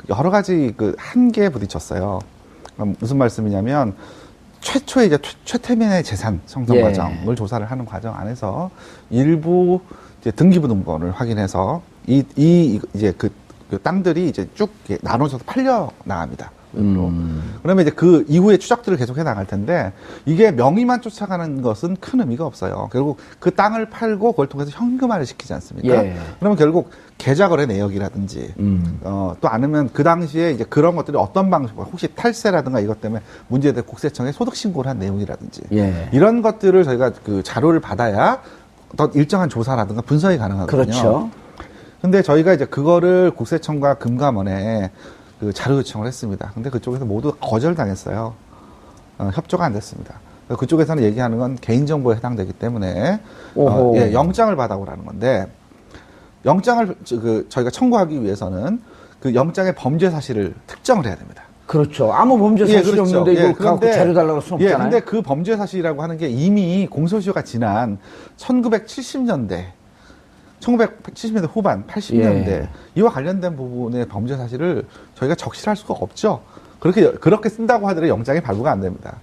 여러 가지 그 한계에 부딪혔어요. 무슨 말씀이냐면 최초의 이제 최태민의 재산 형성 예. 과정을 조사를 하는 과정 안에서 일부 이제 등기부등본을 확인해서 이제 그 땅들이 이제 쭉 나눠져서 팔려 나갑니다. 그러면 이제 그 이후에 추적들을 계속 해 나갈 텐데 이게 명의만 쫓아가는 것은 큰 의미가 없어요. 결국 그 땅을 팔고 그걸 통해서 현금화를 시키지 않습니까? 예. 그러면 결국 계좌거래 내역이라든지 또 아니면 그 당시에 이제 그런 것들이 어떤 방식으로 혹시 탈세라든가 이것 때문에 문제될 국세청에 소득 신고를 한 내용이라든지 예. 이런 것들을 저희가 그 자료를 받아야 어떤 일정한 조사라든가 분석이 가능하거든요. 그렇죠. 근데 저희가 이제 그거를 국세청과 금감원에 그 자료 요청을 했습니다. 근데 그쪽에서 모두 거절당했어요. 협조가 안 됐습니다. 그쪽에서는 얘기하는 건 개인정보에 해당되기 때문에 예, 영장을 받아오라는 건데 영장을 저희가 청구하기 위해서는 그 영장의 범죄 사실을 특정을 해야 됩니다. 그렇죠. 아무 범죄 사실이 예, 그렇죠. 없는데 이거 예, 갖고 그런데, 자료 달라고 할 수는 예, 없잖아요. 근데 그 범죄 사실이라고 하는 게 이미 공소시효가 지난 1970년대 1970년대 후반, 80년대 예. 이와 관련된 부분의 범죄 사실을 저희가 적시할 수가 없죠. 그렇게 쓴다고 하더라도 영장이 발부가 안 됩니다.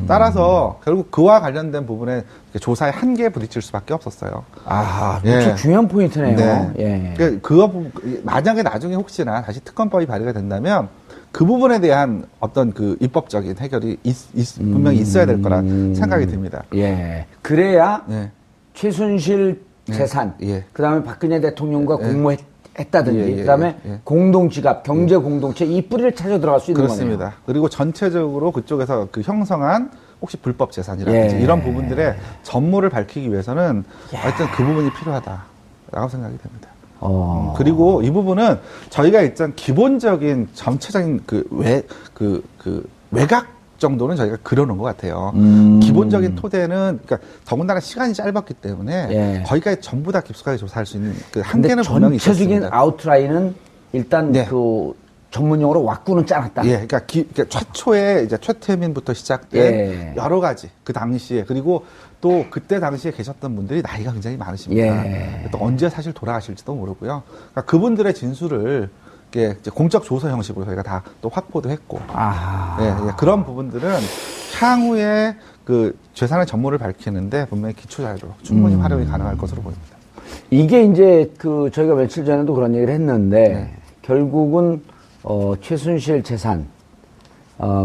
따라서 결국 그와 관련된 부분에 조사의 한계에 부딪힐 수밖에 없었어요. 아, 예. 진짜 중요한 포인트네요. 네. 예. 만약에 나중에 혹시나 다시 특검법이 발의가 된다면 그 부분에 대한 어떤 그 입법적인 해결이 분명히 있어야 될 거라 생각이 듭니다. 예. 그래야 예. 최순실 재산, 예. 그다음에 박근혜 대통령과 예. 공모했다든지, 예, 예, 그다음에 예. 공동지갑, 경제 공동체 이 뿌리를 찾아 들어갈 수 있는 그렇습니다. 거네요. 그리고 전체적으로 그쪽에서 그 형성한 혹시 불법 재산이라든지 예. 이런 부분들의 전모를 밝히기 위해서는 하여튼 그 부분이 필요하다라고 생각이 됩니다. 그리고 이 부분은 저희가 일단 기본적인 전체적인 외곽 정도는 저희가 그려놓은 것 같아요. 기본적인 토대는, 그러니까 더군다나 시간이 짧았기 때문에 예. 거기까지 전부 다 깊숙하게 조사할 수 있는 그 한계는 근데 분명히 전체적인 있었습니다. 아웃라인은 일단 네. 그 전문용어로 왁구는 짜놨다. 예, 그러니까, 최초에 이제 최태민부터 시작된 예. 여러 가지 그 당시에 그리고 또 그때 당시에 계셨던 분들이 나이가 굉장히 많으십니다. 예. 또 언제 사실 돌아가실지도 모르고요. 그러니까 그분들의 진술을 이제 공적 조서 형식으로 저희가 다 또 확보도 했고, 아. 예, 그런 부분들은 향후에 그 재산의 전모를 밝히는데 분명히 기초 자료로 충분히 활용이 가능할 것으로 보입니다. 이게 이제 그 저희가 며칠 전에도 그런 얘기를 했는데 결국은 최순실 재산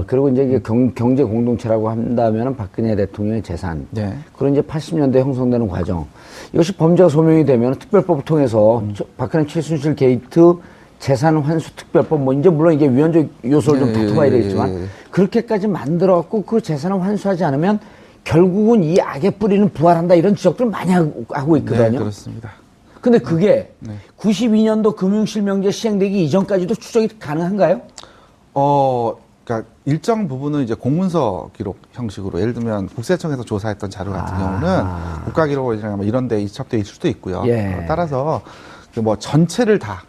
그리고 이제 이게 경제 공동체라고 한다면은 박근혜 대통령의 재산. 네. 그런 이제 80년대 형성되는 과정. 이것이 범죄가 소명이 되면 특별법을 통해서 박근혜 최순실 게이트 재산 환수 특별법 뭐 이제 물론 이게 위헌적 요소를 좀 다퉈봐야 되겠지만 그렇게까지 만들어갖고 그 재산을 환수하지 않으면 결국은 이 악의 뿌리는 부활한다 이런 지적들을 많이 하고 있거든요. 네, 그렇습니다. 근데 그게 92년도 금융실명제 시행되기 이전까지도 추적이 가능한가요? 그러니까 일정 부분은 이제 공문서 기록 형식으로 예를 들면 국세청에서 조사했던 자료 같은 경우는 국가기록원이나 뭐 이런 데 이첩돼 있을 수도 있고요. 예. 따라서 뭐 전체를 다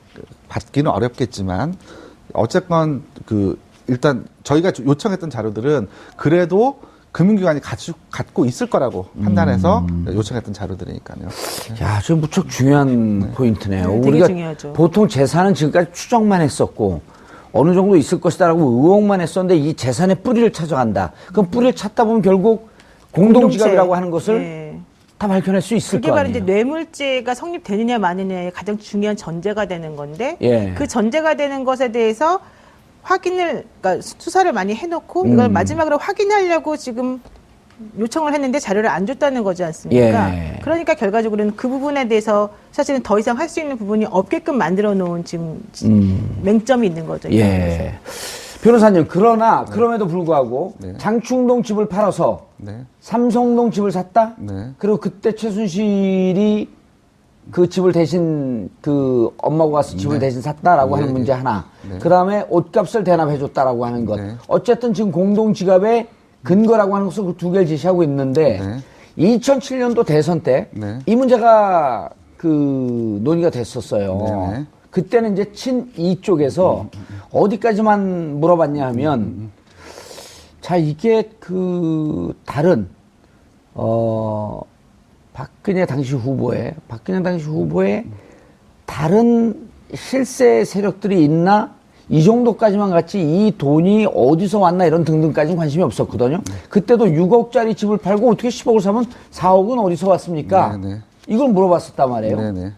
받기는 어렵겠지만 어쨌건 일단 저희가 요청했던 자료들은 그래도 금융기관이 갖고 있을 거라고 판단해서 요청했던 자료들이니까요. 야, 저 무척 중요한 포인트네요. 네, 되게 우리가 중요하죠. 보통 재산은 지금까지 추정만 했었고 어느 정도 있을 것이다라고 의혹만 했었는데 이 재산의 뿌리를 찾아간다. 그럼 뿌리를 찾다 보면 결국 공동지갑이라고 하는 것을 네. 다 밝혀낼 수 있을 그게 거 바로 아니에요. 이제 뇌물죄가 성립되느냐 마느냐의 가장 중요한 전제가 되는 건데 예. 그 전제가 되는 것에 대해서 그러니까 수사를 많이 해놓고 이걸 마지막으로 확인하려고 지금 요청을 했는데 자료를 안 줬다는 거지 않습니까? 예. 그러니까 결과적으로는 그 부분에 대해서 사실은 더 이상 할 수 있는 부분이 없게끔 만들어 놓은 지금 맹점이 있는 거죠. 이 상황에서. 예. 변호사님, 그러나 그럼에도 불구하고 네. 장충동 집을 팔아서 네. 삼성동 집을 샀다? 네. 그리고 그때 최순실이 그 집을 대신 그 엄마가 가서 집을 대신 샀다라고 하는 문제 하나. 그 다음에 옷값을 대납해줬다라고 하는 것. 네. 어쨌든 지금 공동지갑의 근거라고 하는 것을 그 두 개를 제시하고 있는데 2007년도 대선 때 이 문제가 그 논의가 됐었어요. 네. 그때는 이제 친이 쪽에서 어디까지만 물어봤냐 하면 자, 이게 그 다른 박근혜 당시 후보의 다른 실세 세력들이 있나 이 정도까지만 갔지 이 돈이 어디서 왔나 이런 등등까지는 관심이 없었거든요. 그때도 6억짜리 집을 팔고 어떻게 10억을 사면 4억은 어디서 왔습니까? 네네. 이걸 물어봤었단 말이에요. 네네.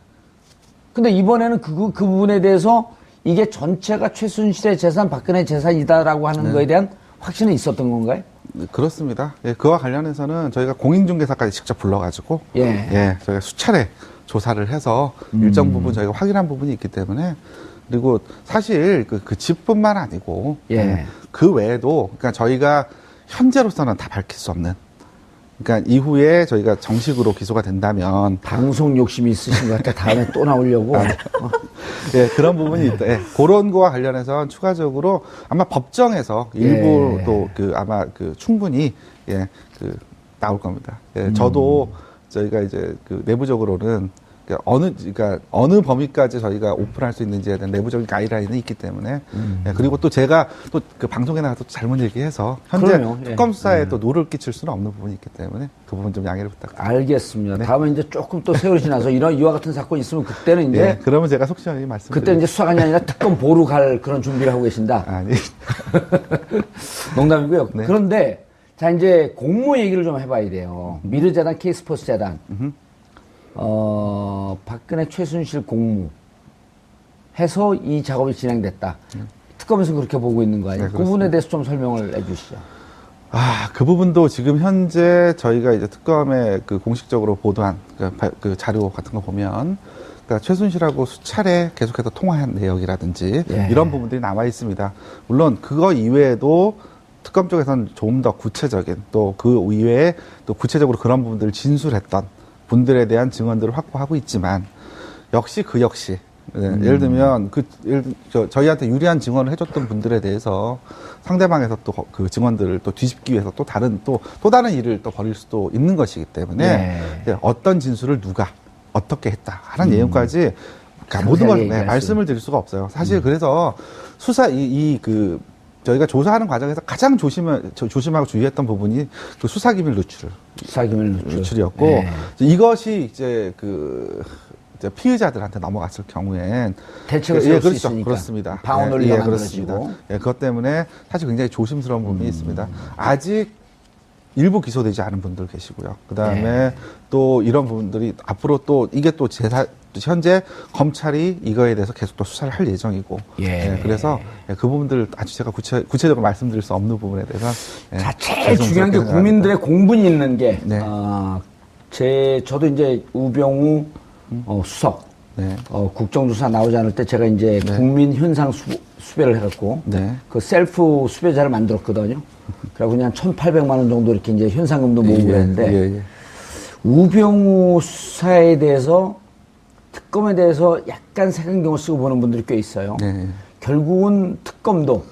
근데 이번에는 그 부분에 대해서 이게 전체가 최순실의 재산, 박근혜 재산이다라고 하는 거에 대한 확신은 있었던 건가요? 네, 그렇습니다. 예, 그와 관련해서는 저희가 공인중개사까지 직접 불러가지고 예. 저희가 수차례 조사를 해서 일정 부분 저희가 확인한 부분이 있기 때문에 그리고 사실 그 집뿐만 아니고 예. 그 외에도 그러니까 저희가 현재로서는 다 밝힐 수 없는 그러니까 이후에 저희가 정식으로 기소가 된다면 방송 욕심이 있으신 것 같아. 다음에 또 나오려고. 예, 그런 부분이 있다. 예, 그런 거와 관련해서는 추가적으로 아마 법정에서 일부 예. 또 아마 충분히 나올 겁니다. 예, 저도 저희가 이제 내부적으로는 그러니까 어느 범위까지 저희가 오픈할 수 있는지에 대한 내부적인 가이드라인이 있기 때문에 예, 그리고 또 제가 또 그 방송에 나가서 잘못 얘기해서 현재 그럼요. 예. 특검 수사에 또 노를 끼칠 수는 없는 부분이 있기 때문에 그 부분 좀 양해를 부탁드립니다. 알겠습니다. 네. 다음에 이제 조금 또 세월이 지나서 이와 같은 사건이 있으면 그때는 이제 예, 그러면 제가 속 시원히 말씀드릴게요. 그때 이제 수사관이 아니라 특검 보러 갈 그런 준비를 하고 계신다. 아니 농담이고요. 네. 그런데 자 이제 공모 얘기를 좀 해봐야 돼요. 미르재단, K스포츠 재단, 박근혜 최순실 공모 해서 이 작업이 진행됐다. 특검에서 그렇게 보고 있는 거 아니에요? 네, 그 부분에 대해서 좀 설명을 해주시죠. 그 부분도 지금 현재 저희가 이제 특검에 공식적으로 보도한 그 자료 같은 거 보면, 그러니까 최순실하고 수차례 계속해서 통화한 내역이라든지 예. 이런 부분들이 남아 있습니다. 물론 그거 이외에도 특검 쪽에서는 조금 더 구체적인 또 그 이외에 또 구체적으로 그런 부분들을 진술했던 분들에 대한 증언들을 확보하고 있지만 역시 예를 들면 저희한테 유리한 증언을 해줬던 분들에 대해서 상대방에서 또 그 증언들을 또 뒤집기 위해서 또 다른 일을 또 벌일 수도 있는 것이기 때문에 네. 어떤 진술을 누가 어떻게 했다 하는 내용까지 그러니까 모든 걸 말씀을 드릴 수가 없어요. 사실 그래서 저희가 조사하는 과정에서 가장 조심하고 주의했던 부분이 그 수사기밀 누출이었고 네. 이것이 이제 이제 피의자들한테 넘어갔을 경우엔 대책을 세울 수 그렇죠. 있으니까. 그렇습니다. 방어 논리가 그렇습니다. 만들어지고. 예, 그것 때문에 사실 굉장히 조심스러운 부분이 있습니다. 아직 일부 기소되지 않은 분들 계시고요. 그 다음에 또 이런 부분들이 앞으로 또 이게 또 현재 검찰이 이거에 대해서 계속 또 수사를 할 예정이고. 예. 그래서 그 부분들 아주 제가 구체적으로 말씀드릴 수 없는 부분에 대해서. 자, 제일 중요한 게 국민들의 공분이 있는 게, 네. 저도 이제 우병우 수석, 네. 국정조사 나오지 않을 때 제가 이제 국민 현상 수배를 해갖고, 네. 그 셀프 수배자를 만들었거든요. 그래갖고 그냥 1,800만 원 정도 이렇게 이제 현상금도 모으고 그랬는데, 우병우 수사에 대해서 특검에 대해서 약간 색안경을 쓰고 보는 분들이 꽤 있어요. 네. 결국은 특검도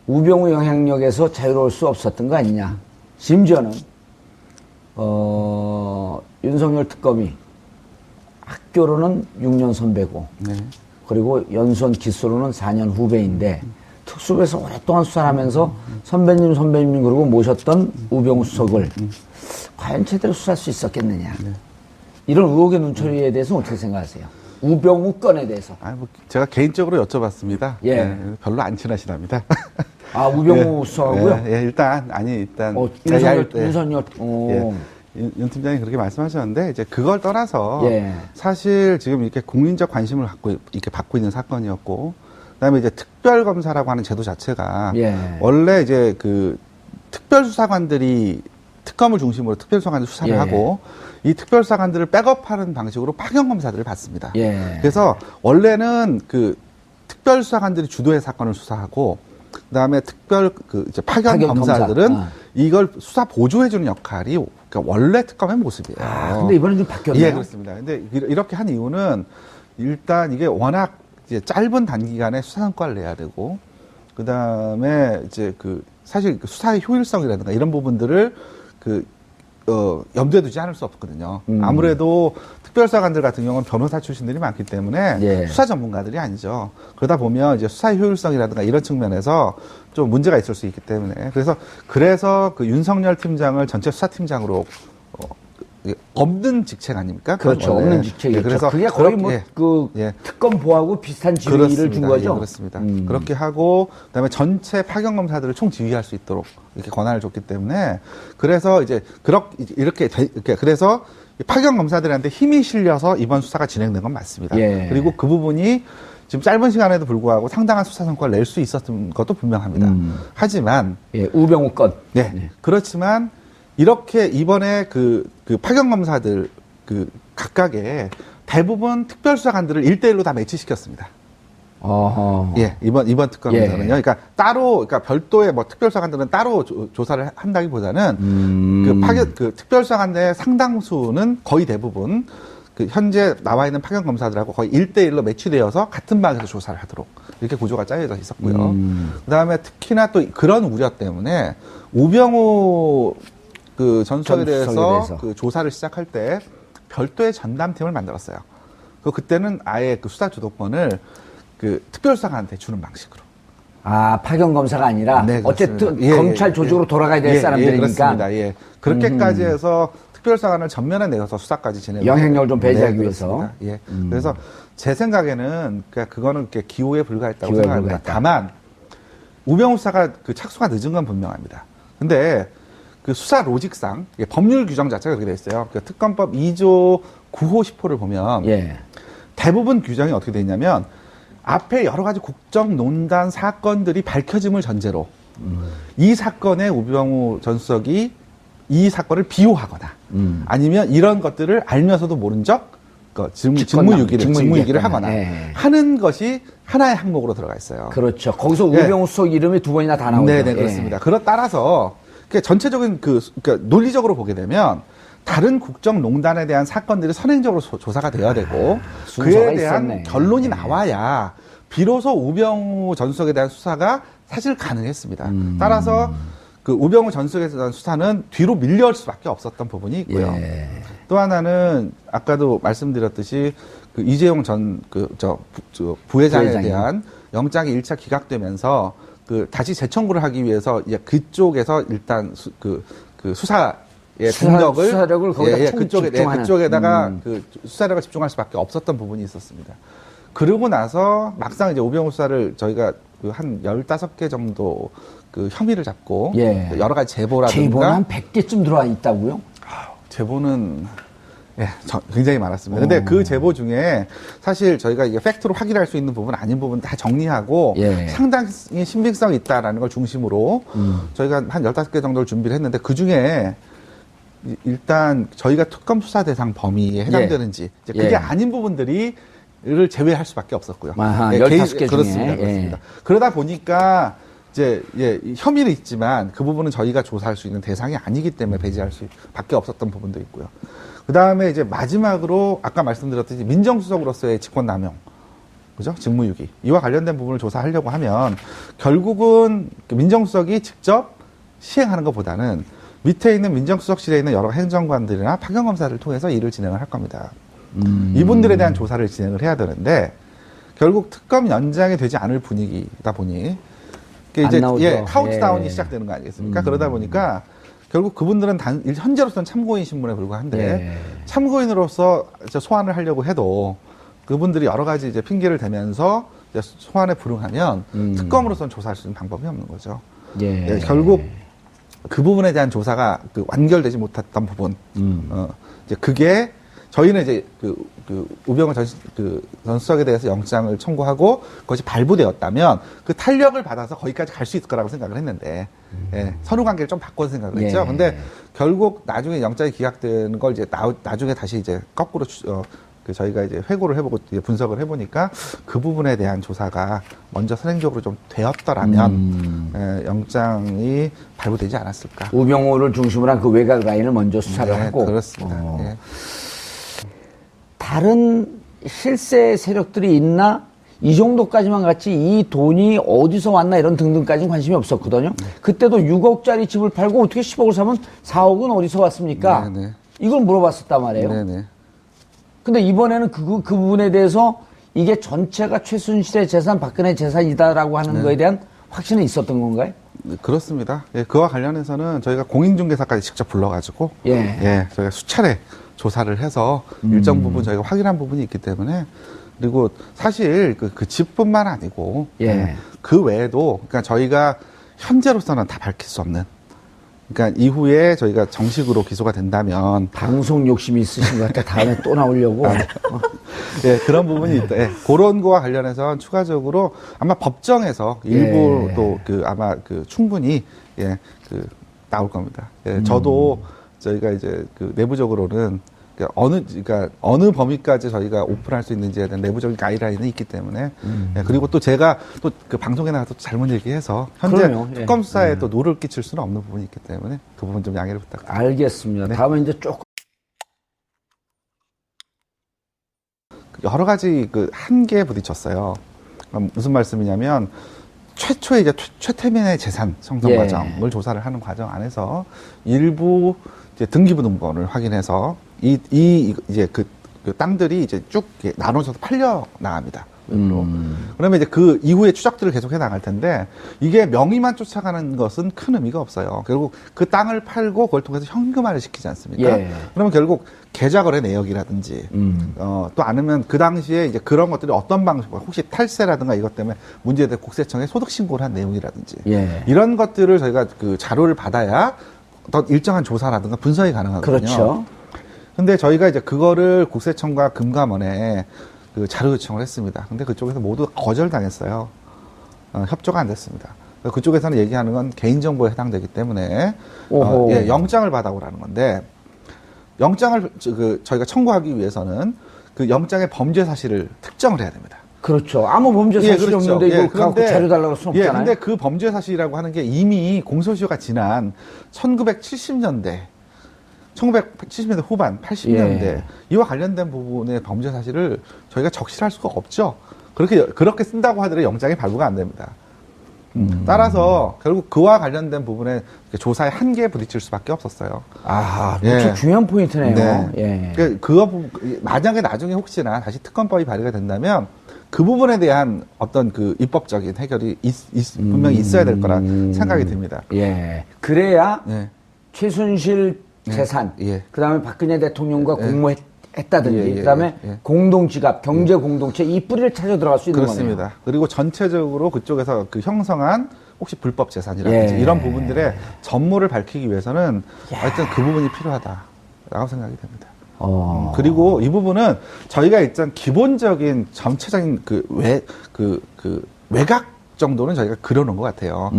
우병우 영향력에서 자유로울 수 없었던 거 아니냐. 심지어는 윤석열 특검이 학교로는 6년 선배고 네. 그리고 연수원 기수로는 4년 후배인데 특수부에서 오랫동안 수사를 하면서 선배님 그러고 모셨던 우병우 수석을 과연 제대로 수사할 수 있었겠느냐. 이런 의혹의 눈초리에 대해서는 어떻게 생각하세요? 우병우 건에 대해서. 제가 개인적으로 여쭤봤습니다. 예. 별로 안 친하시답니다. 우병우 수석하고요? 일단 윤석열. 윤 팀장이 그렇게 말씀하셨는데 이제 그걸 떠나서 예. 사실 지금 이렇게 국민적 관심을 이렇게 받고 있는 사건이었고 그다음에 이제 특별검사라고 하는 제도 자체가 원래 이제 특별수사관들이 특검을 중심으로 특별수사관들 수사를 하고 이 특별수사관들을 백업하는 방식으로 파견검사들을 받습니다. 그래서 원래는 특별수사관들이 주도해 사건을 수사하고 그다음에 이제 파견검사들은 이걸 수사 보조해주는 역할이 그러니까 원래 특검의 모습이에요. 근데 이번엔 좀 바뀌었네요. 예, 그렇습니다. 근데 이렇게 한 이유는 일단 이게 워낙 이제 짧은 단기간에 수사 성과를 내야 되고 그다음에 이제 사실 수사의 효율성이라든가 이런 부분들을 염두에 두지 않을 수 없거든요. 아무래도 특별수사관들 같은 경우는 변호사 출신들이 많기 때문에 수사 전문가들이 아니죠. 그러다 보면 이제 수사의 효율성이라든가 이런 측면에서 좀 문제가 있을 수 있기 때문에 그래서 윤석열 팀장을 전체 수사팀장으로 없는 직책 아닙니까? 그건 그렇죠. 원래. 없는 직책이죠. 예, 그래서 그게 거의 뭐 예. 그 예. 특검보하고 비슷한 지위를 준 거죠. 예, 그렇습니다. 그렇게 하고 그다음에 전체 파견 검사들을 총 지휘할 수 있도록 이렇게 권한을 줬기 때문에 그래서 이제 이렇게 그래서 파견 검사들한테 힘이 실려서 이번 수사가 진행된 건 맞습니다. 예. 그리고 그 부분이 지금 짧은 시간에도 불구하고 상당한 수사 성과를 낼 수 있었던 것도 분명합니다. 하지만 예, 우병우 건. 네. 그렇지만 이렇게 이번에 그 파견 검사들 각각의 대부분 특별수사관들을 1대1로 다 매치시켰습니다. 어허. 예, 이번 특검에서는요. 예. 그러니까 그러니까 별도의 뭐 특별수사관들은 따로 조사를 한다기보다는 그 특별수사관의 상당수는 거의 대부분 그 현재 나와 있는 파견 검사들하고 거의 1대1로 매치되어서 같은 방에서 조사를 하도록 이렇게 구조가 짜여져 있었고요. 그다음에 특히나 또 그런 우려 때문에 우병우 그 전수석에 대해서 그 조사를 시작할 때 별도의 전담팀을 만들었어요. 그때는 아예 그 수사 주도권을 그 특별수사관한테 주는 방식으로. 아, 파견 검사가 아니라 네, 어쨌든 예, 검찰 조직으로 돌아가야 될 사람들이니까. 그렇습니다. 예. 그렇게까지 해서 특별수사관을 전면에 내서 수사까지 진행. 영향력을 좀 배제하기 위해서. 예. 그래서 제 생각에는 그거는 이렇게 기호에 불과했다고 기호에 생각합니다. 불과했다. 다만 우병우 수사가 그 착수가 늦은 건 분명합니다. 근데 그 수사 로직상 법률 규정 자체가 그렇게 돼 있어요. 그 특검법 2조 9호 10호를 보면 예. 대부분 규정이 어떻게 돼 있냐면 앞에 여러 가지 국정농단 사건들이 밝혀짐을 전제로 이 사건에 우병우 전 수석이 이 사건을 비호하거나 아니면 이런 것들을 알면서도 모른 적 직무유기를 하거나 예. 하는 것이 하나의 항목으로 들어가 있어요. 그렇죠. 거기서 예. 우병우 수석 이름이 두 번이나 다 나오죠. 네네, 그렇습니다. 따라서 전체적인 그러니까 논리적으로 보게 되면 다른 국정농단에 대한 사건들이 선행적으로 조사가 돼야 되고 그에 대한 있었네. 결론이 나와야 비로소 우병우 전 수석에 대한 수사가 사실 가능했습니다. 따라서 그 우병우 전 수석에 대한 수사는 뒤로 밀려올 수밖에 없었던 부분이 있고요. 예. 또 하나는 아까도 말씀드렸듯이 그 이재용 전 부회장에 대한 영장이 1차 기각되면서 다시 재청구를 하기 위해서 그쪽에서 일단 수사의 수사력을 거기다 그쪽에다가 그 수사력을 집중할 수밖에 없었던 부분이 있었습니다. 그러고 나서 막상 이제 우병우 수사를 저희가 한 15개 정도 그 혐의를 잡고 예. 여러 가지 제보라든가 제보는 한 100개쯤 들어와 있다고요? 제보는 굉장히 많았습니다. 근데 그 제보 중에 사실 저희가 이게 팩트로 확인할 수 있는 부분 아닌 부분 다 정리하고 예. 상당히 신빙성이 있다라는 걸 중심으로 저희가 한 15개 정도를 준비를 했는데 그 중에 일단 저희가 특검 수사 대상 범위에 해당되는지 그게 예. 아닌 부분들을 제외할 수밖에 없었고요. 아하, 예, 15개 중에. 그렇습니다. 예. 그렇습니다. 그러다 보니까 이제 혐의는 있지만 그 부분은 저희가 조사할 수 있는 대상이 아니기 때문에 배제할 수밖에 없었던 부분도 있고요. 그 다음에 이제 마지막으로 아까 말씀드렸듯이 민정수석으로서의 직권남용, 그죠? 직무유기 이와 관련된 부분을 조사하려고 하면 결국은 민정수석이 직접 시행하는 것보다는 밑에 있는 민정수석실에 있는 여러 행정관들이나 파견검사를 통해서 일을 진행을 할 겁니다. 이분들에 대한 조사를 진행을 해야 되는데 결국 특검 연장이 되지 않을 분위기다 보니 이제 카운트다운이 시작되는 거 아니겠습니까? 그러다 보니까 결국 그분들은 현재로서는 참고인 신분에 불과한데 참고인으로서 소환을 하려고 해도 그분들이 여러 가지 이제 핑계를 대면서 이제 소환에 불응하면 특검으로서는 조사할 수 있는 방법이 없는 거죠. 결국 그 부분에 대한 조사가 완결되지 못했던 부분. 이제 그게 저희는 이제 우병우 전 수석에 대해서 영장을 청구하고 그것이 발부되었다면 그 탄력을 받아서 거기까지 갈 수 있을 거라고 생각을 했는데 선후 관계를 좀 바꿔서 생각을 했죠. 근데 결국 나중에 영장이 기각되는 걸 이제 나중에 다시 이제 거꾸로 저희가 이제 회고를 해보고 분석을 해보니까 그 부분에 대한 조사가 먼저 선행적으로 좀 되었더라면 영장이 발부되지 않았을까. 우병우를 중심으로 한 그 외곽 라인을 먼저 수사를 하고. 그렇습니다. 다른 실세 세력들이 있나? 이 정도까지만 같이 이 돈이 어디서 왔나 이런 등등까지는 관심이 없었거든요. 그때도 6억짜리 집을 팔고 어떻게 10억을 사면 4억은 어디서 왔습니까? 이걸 물어봤었단 말이에요. 근데 이번에는 그 부분에 대해서 이게 전체가 최순실의 재산, 박근혜 재산이다라고 하는 거에 대한 확신이 있었던 건가요? 그렇습니다. 예, 그와 관련해서는 저희가 공인중개사까지 직접 불러가지고 예. 저희가 수차례 조사를 해서 일정 부분 저희가 확인한 부분이 있기 때문에 그리고 사실 그 집뿐만 아니고 그 외에도 그러니까 저희가 현재로서는 다 밝힐 수 없는 그러니까 이후에 저희가 정식으로 기소가 된다면 방송 욕심이 있으신 것 같아. 다음에 또 나오려고. 예, 그런 부분이 있다. 예, 그런 거와 관련해서 추가적으로 아마 법정에서 일부 또 아마 충분히 나올 겁니다. 예, 저도 저희가 이제 내부적으로는 그러니까 어느 범위까지 저희가 오픈할 수 있는지에 대한 내부적인 가이드라인이 있기 때문에 예, 그리고 또 제가 또 그 방송에 나가서 또 잘못 얘기해서 현재 그럼요. 특검 수사에 또 노를 끼칠 수는 없는 부분이 있기 때문에 그 부분 좀 양해를 부탁드립니다. 알겠습니다. 다음에 이제 조금 여러 가지 한계에 부딪혔어요. 무슨 말씀이냐면 최초의 이제 최태민의 재산 형성 과정을 조사를 하는 과정 안에서 일부 이제 등기부등본을 확인해서 이제 그 땅들이 이제 쭉 나눠져서 팔려 나갑니다. 그러면 이제 그 이후에 추적들을 계속해 나갈 텐데 이게 명의만 쫓아가는 것은 큰 의미가 없어요. 결국 그 땅을 팔고 그걸 통해서 현금화를 시키지 않습니까? 그러면 결국 계좌거래 내역이라든지 또 아니면 그 당시에 이제 그런 것들이 어떤 방식으로 혹시 탈세라든가 이것 때문에 문제된 국세청에 소득 신고를 한 내용이라든지 이런 것들을 저희가 그 자료를 받아야 더 일정한 조사라든가 분석이 가능하거든요. 그렇죠. 근데 저희가 이제 그거를 국세청과 금감원에 자료 요청을 했습니다. 근데 그쪽에서 모두 거절당했어요. 협조가 안 됐습니다. 그쪽에서는 얘기하는 건 개인정보에 해당되기 때문에 영장을 받아오라는 건데 영장을 저희가 청구하기 위해서는 그 영장의 범죄 사실을 특정을 해야 됩니다. 그렇죠. 아무 범죄 사실이 없는데 이거 갖고 자료 달라고 할 수는 없잖아요. 근데 그 범죄 사실이라고 하는 게 이미 공소시효가 지난 1970년대 후반, 80년대 이와 관련된 부분의 범죄 사실을 저희가 적시할 수가 없죠. 그렇게 쓴다고 하더라도 영장이 발부가 안 됩니다. 따라서 결국 그와 관련된 부분에 조사의 한계에 부딪힐 수밖에 없었어요. 무척 중요한 포인트네요. 만약에 나중에 혹시나 다시 특검법이 발의가 된다면 그 부분에 대한 어떤 그 입법적인 해결이 분명히 있어야 될 거라 생각이 듭니다. 그래야 최순실 재산, 그 다음에 박근혜 대통령과 공모했다든지, 그 다음에 공동지갑, 경제 공동체, 이 뿌리를 찾아 들어갈 수 있는 거네요. 그렇습니다. 그리고 전체적으로 그쪽에서 그 형성한 혹시 불법 재산이라든지 이런 부분들의 전모를 밝히기 위해서는 하여튼 그 부분이 필요하다라고 생각이 됩니다. 그리고 이 부분은 저희가 일단 기본적인 전체적인 외곽 정도는 저희가 그려놓은 것 같아요.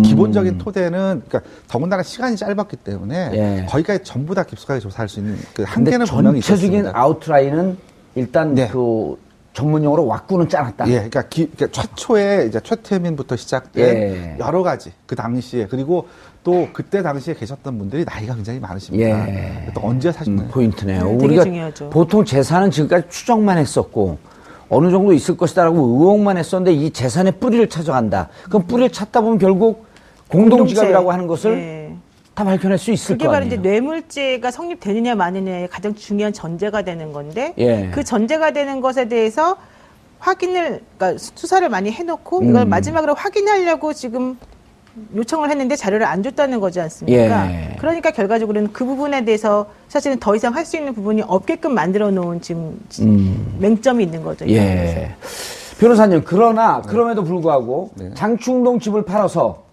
기본적인 토대는, 그러니까 더군다나 시간이 짧았기 때문에 거기까지 전부 다 깊숙하게 조사할 수 있는 그 한계는 분명히 있었습니다. 전체적인 아웃라인은 일단 그 전문용어로 왁구는 짜놨다. 그러니까 최초에 이제 최태민부터 시작된 여러 가지 그 당시에 그리고 또 그때 당시에 계셨던 분들이 나이가 굉장히 많으십니다. 또 언제 사셨나요? 포인트네요. 되게 우리가 중요하죠. 보통 재산은 지금까지 추정만 했었고 어느 정도 있을 것이다라고 의혹만 했었는데 이 재산의 뿌리를 찾아간다. 그럼 뿌리를 찾다 보면 결국 공동지갑이라고 하는 것을 다 밝혀낼 수 있을 그게 거 바로 아니에요. 이제 뇌물죄가 성립되느냐 마느냐의 가장 중요한 전제가 되는 건데 그 전제가 되는 것에 대해서 그러니까 수사를 많이 해놓고 이걸 마지막으로 확인하려고 지금 요청을 했는데 자료를 안 줬다는 거지 않습니까? 그러니까 결과적으로는 그 부분에 대해서 사실은 더 이상 할 수 있는 부분이 없게끔 만들어 놓은 지금 맹점이 있는 거죠. 변호사님, 그럼에도 불구하고 장충동 집을 팔아서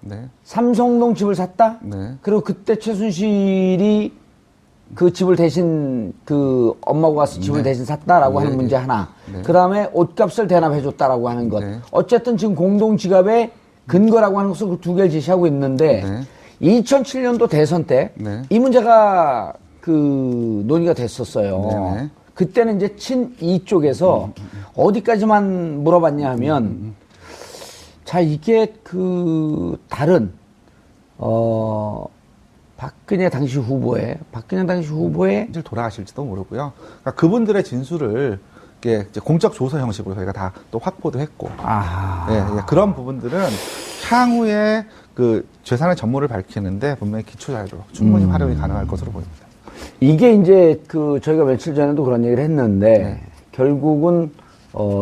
삼성동 집을 샀다? 그리고 그때 최순실이 그 집을 대신 그 엄마가 와서 집을 대신 샀다라고 하는 문제 하나. 그 다음에 옷값을 대납해줬다라고 하는 것. 어쨌든 지금 공동지갑의 근거라고 하는 것을 그 두 개를 제시하고 있는데 2007년도 대선 때 이 문제가 그 논의가 됐었어요. 그때는 이제 친이 쪽에서 어디까지만 물어봤냐 하면 자 이게 그 다른 박근혜 당시 후보의 이제 돌아가실지도 모르고요. 그러니까 그분들의 진술을 이제 공적 조서 형식으로 저희가 다 또 확보도 했고, 그런 부분들은 향후에 그 재산의 전모를 밝히는데 분명히 기초 자료로 충분히 활용이 가능할 것으로 보입니다. 이게 이제 그 저희가 며칠 전에도 그런 얘기를 했는데 결국은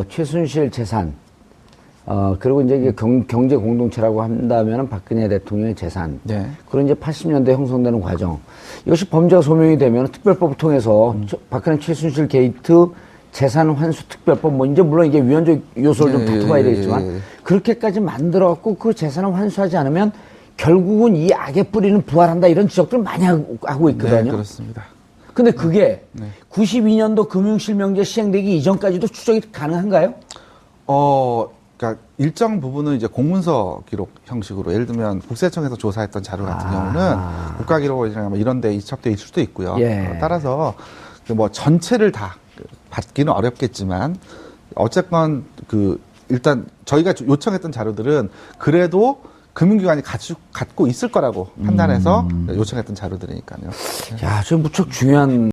최순실 재산 그리고 이제 이게 경제 공동체라고 한다면은 박근혜 대통령의 재산. 네. 그리고 이제 80년대 형성되는 과정. 이것이 범죄가 소명이 되면 특별법을 통해서 박근혜 최순실 게이트 재산 환수 특별법 뭐 이제 물론 이게 위헌적 요소를 좀 다퉈봐야 되겠지만 그렇게까지 만들어갖고 그 재산을 환수하지 않으면 결국은 이 악의 뿌리는 부활한다 이런 지적들을 많이 하고 있거든요. 네, 그렇습니다. 근데 그게 92년도 금융실명제 시행되기 이전까지도 추적이 가능한가요? 그러니까 일정 부분은 이제 공문서 기록 형식으로 예를 들면 국세청에서 조사했던 자료 같은 경우는 국가기록원이나 뭐 이런 데 이첩돼 있을 수도 있고요. 예. 따라서 그 뭐 전체를 다 받기는 어렵겠지만 어쨌건 그 일단 저희가 요청했던 자료들은 그래도 금융기관이 갖고 있을 거라고 판단해서 요청했던 자료들이니까요. 야, 저 무척 중요한